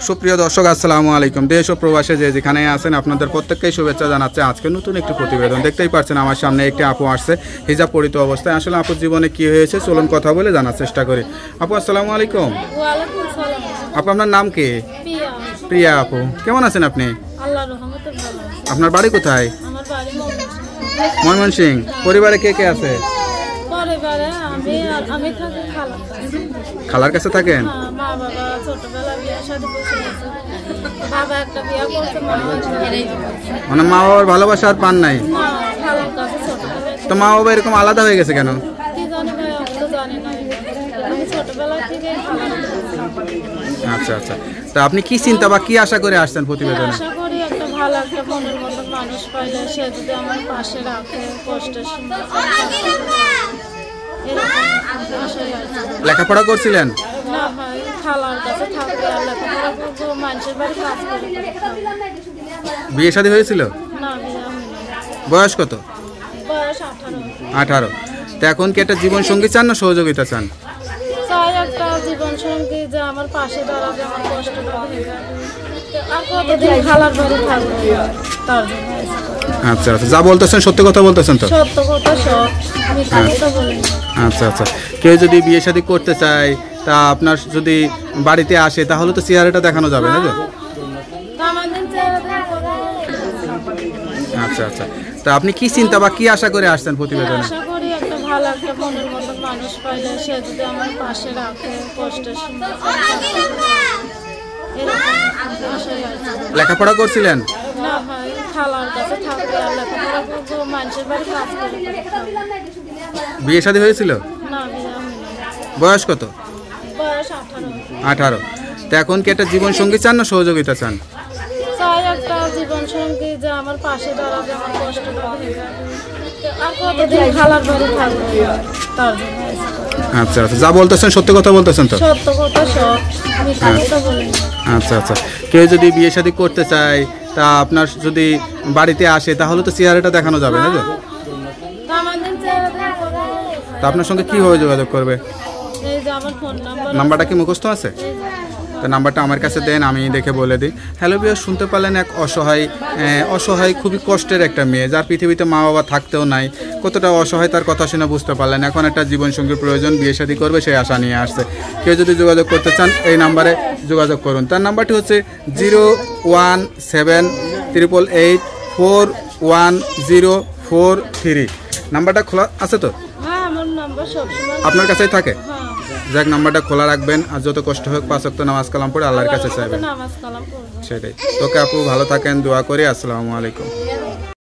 সুপ্রিয় দর্শক আসসালামু আলাইকুম। দেশ ও প্রবাসে যে যেখানে আছেন আপনাদের প্রত্যেককেই শুভেচ্ছা জানাচ্ছে। আজকে নতুন একটি প্রতিবেদন দেখতেই পাচ্ছেন আমার সামনে একটি আপু আসছে হিজাব পরিহিত অবস্থায়। আসলে আপুর জীবনে কি হয়েছে চলুন কথা বলে জানার চেষ্টা করি। আপু আসসালামু আলাইকুম। ওয়ালাইকুম আসসালাম। আপু আপনার নাম কি? প্রিয়া। প্রিয়া আপু, কেমন আছেন আপনি? আল্লাহর রহমতে ভালো। আপনার বাড়ি কোথায়? আমার বাড়ি ময়মনসিংহ। ময়মনসিংহ। পরিবারে কে কে আছে? পরিবারে আমি থাকি খালা। খালার কাছে থাকেন? হ্যাঁ, মা বাবা ছোটবেলা বিয়ে শাদী করছে, বাবা একটা বিয়ে করছে, মা একটা বিয়ে করছে। মানে মা বাবার ভালোবাসা আর পান নাই? না, খালার কাছে ছোটবেলা। তো মা বাবা এরকম আলাদা হয়ে গেছে কেন? কি জানি ভাই, আমি তো জানি না। আমি ছোটবেলা থেকে খালার কাছে। আচ্ছা আচ্ছা, তা আপনি কি চিন্তা বা কি আশা করে আসছেন প্রতিবেদনে? আশা করি একটা ভালো একটা মনের মতো মানুষ পাইলে সে যদি আমার পাশে রাখে কষ্টের সময়। এরকম আশাই আছে। লেখাপড়া করছিলেন? না ভাই, খালার কাছে থাকবে আর লেখাপড়া করবো, মানুষের বাড়ি কাজ করে। বিয়ে শাদী হয়েছিল? না, বিয়ে হয়নি। বয়স কত? বয়স 18। 18। তো এখন কি একটা জীবন সঙ্গী চান না সহযোগিতা চান? চাই একটা জীবন সঙ্গী যে আমার পাশে দাঁড়াবে, আমার কষ্টটা ভেবে আর কতদিন খালার বাড়ি থাকবে, তার জন্য। আচ্ছা আচ্ছা, যা বলতেছেন সত্যি কথা বলতেছেন তো? সত্য কথা সব, মিথ্যা কথা বলি না। আচ্ছা আচ্ছা, কেউ যদি বিয়ে শাদী করতে চায় তা আপনার যদি বাড়িতে আসে তাহলে তো চেহারাটা দেখানো যাবে না? আমাদের চেহারা দেখা আচ্ছা আচ্ছা, তা আপনি কি চিন্তা বা কি আশা করে আসছেন প্রতিবেদনে? আশা করি একটা ভালো একটা মনের মতো মানুষ পাইলে সে যদি আমার পাশে রাখে কষ্টের সময়। এরকম আশাই আছে। লেখাপড়া করছিলেন? না ভাই, খালার কাছে থাকবে আর লেখাপড়া করবো, মানুষের বাড়ি কাজ করে। বিয়ে শাদী হয়েছিল? না, বিয়ে হয়নি। বয়স কত? বয়স 18। 18। তো এখন কি একটা জীবন সঙ্গী চান না সহযোগিতা চান? চাই একটা জীবন সঙ্গী যে আমার পাশে দাঁড়াবে, আমার কষ্টটা ভেবে আর কতদিন খালার বাড়ি থাকবে, তার জন্য। আচ্ছা আচ্ছা, যা বলতেছেন সত্যি কথা বলতেছেন তো? সত্য কথা সব, মিথ্যা কথা বলি না। আচ্ছা আচ্ছা, কেউ যদি বিয়ে শাদী করতে চায় তা আপনার যদি বাড়িতে আসে তাহলে তো চেহারাটা দেখানো যাবে না? আমাদের চেহারা দেখা তা আপনার সঙ্গে কিভাবে যোগাযোগ করবে? এই যে আমার ফোন নাম্বার। নাম্বারটা কি মুখস্থ আছে? তো নাম্বারটা আমার কাছে দেন, আমি দেখে বলে দিই। হ্যালো বিয়ার, শুনতে পারলেন এক অসহায় খুবই কষ্টের একটা মেয়ে যার পৃথিবীতে মা বাবা থাকতেও নাই। কতটা অসহায় তার কথা শুনে বুঝতে পারলেন। এখন একটা জীবনসঙ্গীর প্রয়োজন, বিয়ে শাদী করবে সেই আশা নিয়ে আসছে। কেউ যদি যোগাযোগ করতে চান এই নাম্বারে যোগাযোগ করুন। তার নাম্বারটি হচ্ছে 01738410443। নাম্বারটা খোলা আছে তো? হ্যাঁ, আমার নাম্বার সবসময় আপনার কাছেই থাকে? হ্যাঁ, যাক, নাম্বারটা খোলা রাখবেন আর যত কষ্ট হোক 5 ওয়াক্ত নামাজ কালাম পড়ে আল্লাহর কাছে চাইবেন। নামাজ কালাম করবো। সেটাই। তোকে আপু ভালো থাকেন, দোয়া করি। আসসালামু আলাইকুম।